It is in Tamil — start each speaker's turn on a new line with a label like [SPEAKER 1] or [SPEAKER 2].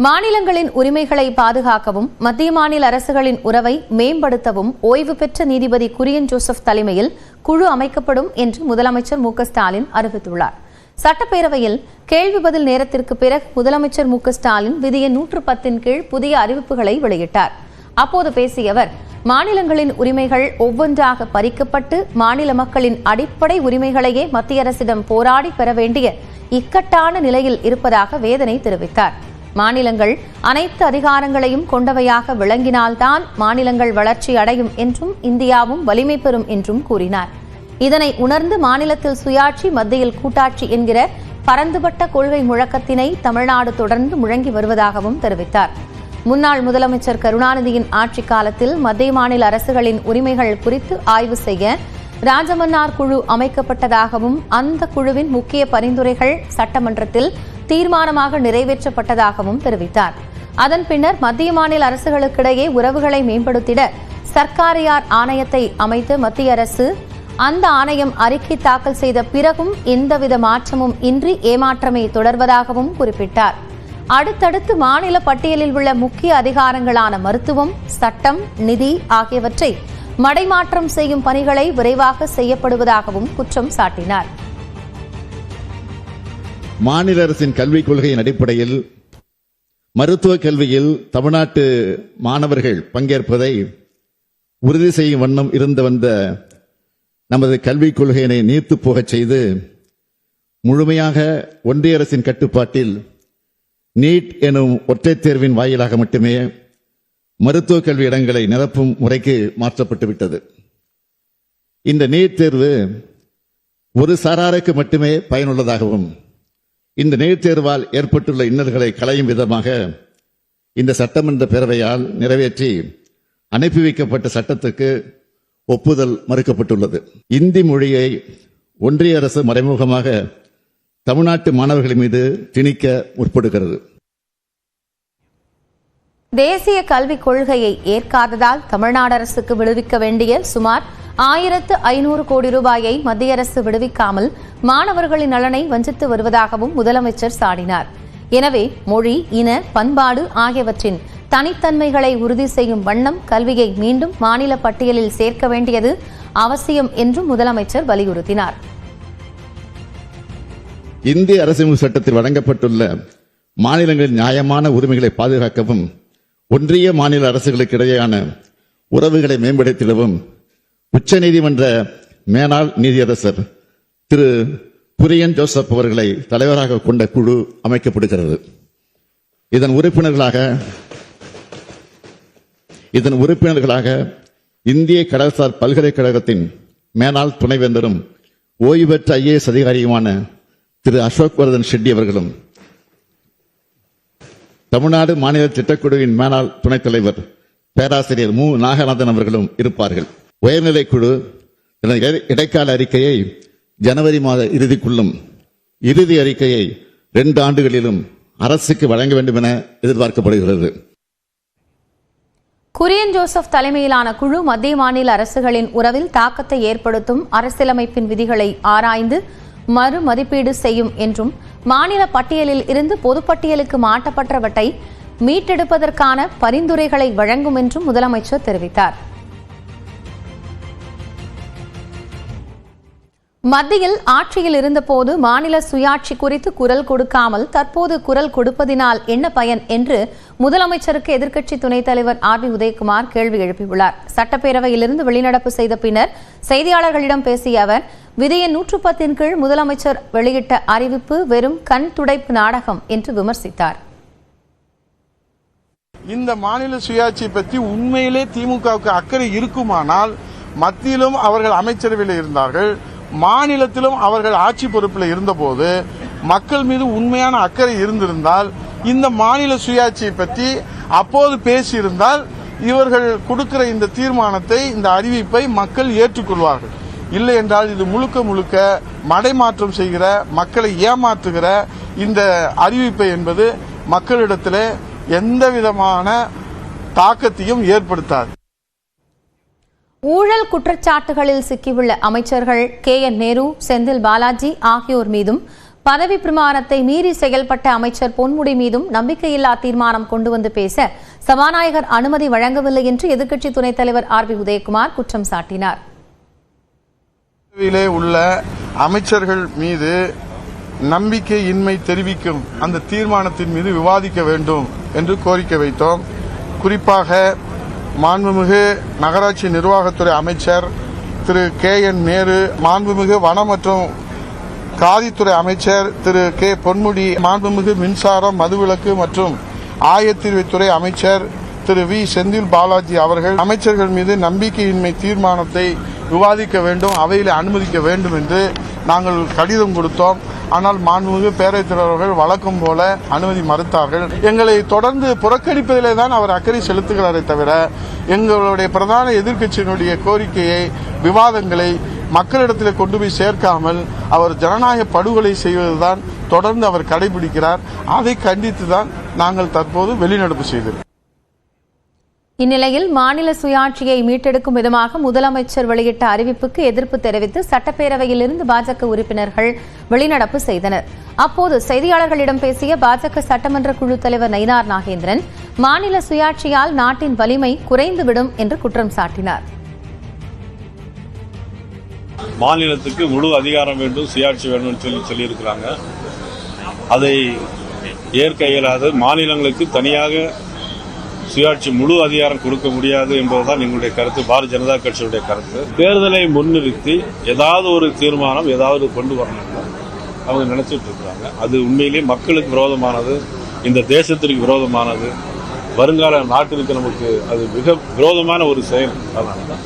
[SPEAKER 1] மாநிலங்களின் உரிமைகளை பாதுகாக்கவும் மத்திய மாநில அரசுகளின் உறவை மேம்படுத்தவும் ஓய்வு பெற்ற நீதிபதி குரியன் ஜோசப் தலைமையில் குழு அமைக்கப்படும் என்று முதலமைச்சர் மு க ஸ்டாலின் அறிவித்துள்ளார். சட்டப்பேரவையில் கேள்வி பதில் நேரத்திற்கு பிறகு முதலமைச்சர் மு க ஸ்டாலின் விதி எண் 110 கீழ் புதிய அறிவிப்புகளை வெளியிட்டார். அப்போது பேசிய அவர், மாநிலங்களின் உரிமைகள் ஒவ்வொன்றாக பறிக்கப்பட்டு மாநில மக்களின் அடிப்படை உரிமைகளையே மத்திய அரசிடம் போராடி பெற வேண்டிய இக்கட்டான நிலையில் இருப்பதாக வேதனை தெரிவித்தார். மாநிலங்கள் அனைத்து அதிகாரங்களையும் கொண்டவையாக விளங்கினால்தான் மாநிலங்கள் வளர்ச்சி அடையும் என்றும் இந்தியாவும் வலிமை பெறும் என்றும் கூறினார். இதனை உணர்ந்து மாநிலத்தில் சுயாட்சி மத்தியில் கூட்டாட்சி என்கிற பரந்துபட்ட கொள்கை முழக்கத்தினை தமிழ்நாடு தொடர்ந்து முழங்கி வருவதாகவும் தெரிவித்தார். முன்னாள் முதலமைச்சர் கருணாநிதியின் ஆட்சி காலத்தில் மத்திய மாநில அரசுகளின் உரிமைகள் குறித்து ஆய்வு செய்ய ராஜமன்னார் குழு அமைக்கப்பட்டதாகவும் அந்த குழுவின் முக்கிய பரிந்துரைகள் சட்டமன்றத்தில் தீர்மானமாக நிறைவேற்றப்பட்டதாகவும் தெரிவித்தார். அதன் பின்னர் மத்திய மாநில அரசுகளுக்கிடையே உறவுகளை மேம்படுத்திட சர்க்காரியார் ஆணையத்தை அமைத்த மத்திய அரசு அந்த ஆணையம் அறிக்கை தாக்கல் செய்த பிறகும் எந்தவித மாற்றமும் இன்றி ஏமாற்றமே தொடர்வதாகவும் குறிப்பிட்டார். அடுத்தடுத்து மாநில பட்டியலில் உள்ள முக்கிய அதிகாரங்களான மருத்துவம், சட்டம், நிதி ஆகியவற்றை மடைமாற்றம் செய்யும் பணிகளை விரைவாக செய்யப்படுவதாகவும் குற்றம் சாட்டினார்.
[SPEAKER 2] மாநில அரசின் கல்விக் கொள்கையின் அடிப்படையில் மருத்துவக் கல்வியில் தமிழ்நாட்டு மாணவர்கள் பங்கேற்பதை உறுதி செய்யும் வண்ணம் இருந்து வந்த நமது கல்விக் கொள்கையினை நீர்த்து போகச் செய்து முழுமையாக ஒன்றிய அரசின் கட்டுப்பாட்டில் நீட் எனும் ஒற்றைத் தேர்வின் வாயிலாக மட்டுமே மருத்துவக் கல்வி இடங்களை நிரப்பும் முறைக்கு மாற்றப்பட்டுவிட்டது. இந்த நீட் தேர்வு ஒரு சாராருக்கு மட்டுமே பயனுள்ளதாகவும் இந்த நீட் தேர்வால் ஏற்பட்டுள்ள இன்னல்களை களையும் விதமாக இந்த சட்டமன்ற பேரவையால் நிறைவேற்றி அனுப்பி வைக்கப்பட்ட சட்டத்துக்கு ஒப்புதல் மறுக்கப்பட்டுள்ளது. இந்தி மொழியை ஒன்றிய அரசு மறைமுகமாக தமிழ்நாட்டு மாணவர்கள் மீது திணிக்க முற்படுகிறது.
[SPEAKER 1] தேசிய கல்விக் கொள்கையை ஏற்காததால் தமிழ்நாடு அரசுக்கு விடுவிக்க வேண்டிய சுமார் 1500 கோடி ரூபாயை மத்திய அரசு விடுவிக்காமல் மாணவர்களின் நலனை வஞ்சித்து வருவதாகவும் முதலமைச்சர் சாடினார். எனவே மொழி, இன, பண்பாடு ஆகியவற்றின் தனித்தன்மைகளை உறுதி செய்யும் வண்ணம் கல்வியை மீண்டும் மாநில பட்டியலில் சேர்க்க வேண்டியது அவசியம் என்றும் முதலமைச்சர் வலியுறுத்தினார்.
[SPEAKER 2] இந்திய அரசியலமைப்பு சட்டத்தில் வழங்கப்பட்டுள்ள மாநிலங்களின் நியாயமான உரிமைகளை பாதுகாக்கவும் ஒன்றிய மாநில அரசுகளுக்கு இடையேயான உறவுகளை மேம்படுத்திடவும் உச்சநீதிமன்ற மேனாள் நீதியரசர் திரு குரியன் ஜோசப் அவர்களை தலைவராக கொண்ட குழு அமைக்கப்படுகிறது. இதன் உறுப்பினர்களாக இந்திய கடல்சார் பல்கலைக்கழகத்தின் மேனாள் துணைவேந்தரும் ஓய்வு பெற்ற IAS அதிகாரியுமான திரு அசோக் வர்தன் ஷெட்டி அவர்களும், தமிழ்நாடு மாநில திட்டக்குழுவின் மேனாள் துணைத் தலைவர் பேராசிரியர் மு நாகநாதன் அவர்களும் இருப்பார்கள். உயர்நிலைக்குழு இடைக்கால அறிக்கையை ஜனவரி மாத இறுதிக்குள்ளும் இறுதி அறிக்கையை 2 ஆண்டுகளிலும் அரசுக்கு வழங்க வேண்டும் என எதிர்பார்க்கப்படுகிறது.
[SPEAKER 1] குரியன் ஜோசப் தலைமையிலான குழு மத்திய மாநில அரசுகளின் உறவில் தாக்கத்தை ஏற்படுத்தும் அரசியலமைப்பின் விதிகளை ஆராய்ந்து மறுமதிப்பீடு செய்யும் என்றும் மாநில பட்டியலில் இருந்து பொதுப்பட்டியலுக்கு மாற்றப்பட்டவற்றை மீட்டெடுப்பதற்கான பரிந்துரைகளை வழங்கும் என்றும் முதலமைச்சர் தெரிவித்தார். மத்தியில் ஆட்சியில் இருந்தபோது மாநில சுயாட்சி குறித்து குரல் கொடுக்காமல் தற்போது குரல் கொடுப்பதினால் என்ன பயன் என்று முதலமைச்சருக்கு எதிர்க்கட்சி துணைத் தலைவர் RB உதயகுமார் கேள்வி எழுப்பியுள்ளார். சட்டப்பேரவையிலிருந்து வெளிநடப்பு செய்த பின்னர் செய்தியாளர்களிடம் பேசிய அவர், விதி எண் 110 கீழ் முதலமைச்சர் வெளியிட்ட அறிவிப்பு வெறும் கண் துடைப்பு நாடகம் என்று விமர்சித்தார்.
[SPEAKER 3] இந்த மாநில சுயாட்சி பற்றி உண்மையிலே திமுகவுக்கு அக்கறை இருக்குமானால் மத்தியிலும் அவர்கள் அமைச்சரவையில் இருந்தார்கள், மாநிலத்திலும் அவர்கள் ஆட்சி பொறுப்பில் இருந்தபோது மக்கள் மீது உண்மையான அக்கறை இருந்திருந்தால் இந்த மாநில சுயாட்சியை பற்றி அப்போது பேசியிருந்தால் இவர்கள் கொடுக்கிற இந்த தீர்மானத்தை, இந்த அறிவிப்பை மக்கள் ஏற்றுக்கொள்வார்கள். இல்லை என்றால் இது முழுக்க முழுக்க மடைமாற்றம் செய்கிற, மக்களை ஏமாற்றுகிற இந்த அறிவிப்பை என்பது மக்களிடத்தில் எந்த விதமான தாக்கத்தையும் ஏற்படுத்தாது.
[SPEAKER 1] ஊழல் குற்றச்சாட்டுகளில் சிக்கியுள்ள அமைச்சர்கள் KN நேரு, செந்தில் பாலாஜி ஆகியோர் மீதும் பதவி பிரமாணத்தை மீறி செயல்பட்ட அமைச்சர் பொன்முடி மீதும் நம்பிக்கையில்லா தீர்மானம் கொண்டு வந்து பேச சபாநாயகர் அனுமதி வழங்கவில்லை என்று எதிர்க்கட்சி துணைத் தலைவர் RB உதயகுமார் குற்றம் சாட்டினார்.
[SPEAKER 3] உள்ள அமைச்சர்கள் மீது நம்பிக்கையின்மை தெரிவிக்கும் அந்த தீர்மானத்தின் மீது விவாதிக்க வேண்டும் என்று கோரிக்கை வைத்தோம். குறிப்பாக மாண்புமிகு நகராட்சி நிர்வாகத்துறை அமைச்சர் திரு KN நேரு, மாண்புமிகு வன மற்றும் காதித்துறை அமைச்சர் திரு K பொன்முடி, மாண்புமிகு மின்சாரம், மதுவிலக்கு மற்றும் ஆயத்தீர்வைத்துறை அமைச்சர் திரு V செந்தில் பாலாஜி அவர்கள் அமைச்சர்கள் மீது நம்பிக்கையின்மை தீர்மானத்தை விவாதிக்க வேண்டும், அவையில் அனுமதிக்க வேண்டும் என்று நாங்கள் கடிதம் கொடுத்தோம். ஆனால் மாண்புமிகு பேரவைத் தலைவர்கள் வழக்கம் போல அனுமதி மறுத்தார்கள். எங்களை தொடர்ந்து புறக்கணிப்பதிலே தான் அவர் அக்கறை செலுத்துகிறாரே தவிர எங்களுடைய பிரதான எதிர்க்கட்சியினுடைய கோரிக்கையை, விவாதங்களை மக்களிடத்தில் கொண்டு போய் சேர்க்காமல் அவர் ஜனநாயக படுகொலை செய்வதுதான் தொடர்ந்து அவர் கடைபிடிக்கிறார். அதை கண்டித்துதான் நாங்கள் தற்போது வெளிநடப்பு செய்தோம்.
[SPEAKER 1] இந்நிலையில் மாநில சுயாட்சியை மீட்டெடுக்கும் விதமாக முதலமைச்சர் வெளியிட்ட அறிவிப்புக்கு எதிர்ப்பு தெரிவித்து சட்டப்பேரவையில் இருந்து பாஜக உறுப்பினர்கள் வெளிநடப்பு செய்தனர். அப்போது செய்தியாளர்களிடம் பேசிய பாஜக சட்டமன்ற குழு தலைவர் நயினார் நாகேந்திரன் மாநில சுயாட்சியால் நாட்டின் வலிமை குறைந்துவிடும் என்று குற்றம் சாட்டினார்.
[SPEAKER 4] மாநிலத்துக்கு முழு அதிகாரம் வேண்டும், சுயாட்சி வேண்டும் சொல்லியிருக்கிறாங்க. அதை ஏற்க இயலாது. மாநிலங்களுக்கு தனியாக சுயாட்சி முழு அதிகாரம் கொடுக்க முடியாது என்பதுதான் எங்களுடைய கருத்து, பாரதிய ஜனதா கட்சியுடைய கருத்து. தேர்தலை முன்னிறுத்தி ஏதாவது ஒரு தீர்மானம் ஏதாவது கொண்டு வரணும் அவங்க நினைச்சிட்டு இருக்கிறாங்க. அது உண்மையிலேயே மக்களுக்கு விரோதமானது, இந்த தேசத்திற்கு விரோதமானது, வருங்கால நாட்டிற்கு நமக்கு அது மிக விரோதமான ஒரு செயல். அதனால தான்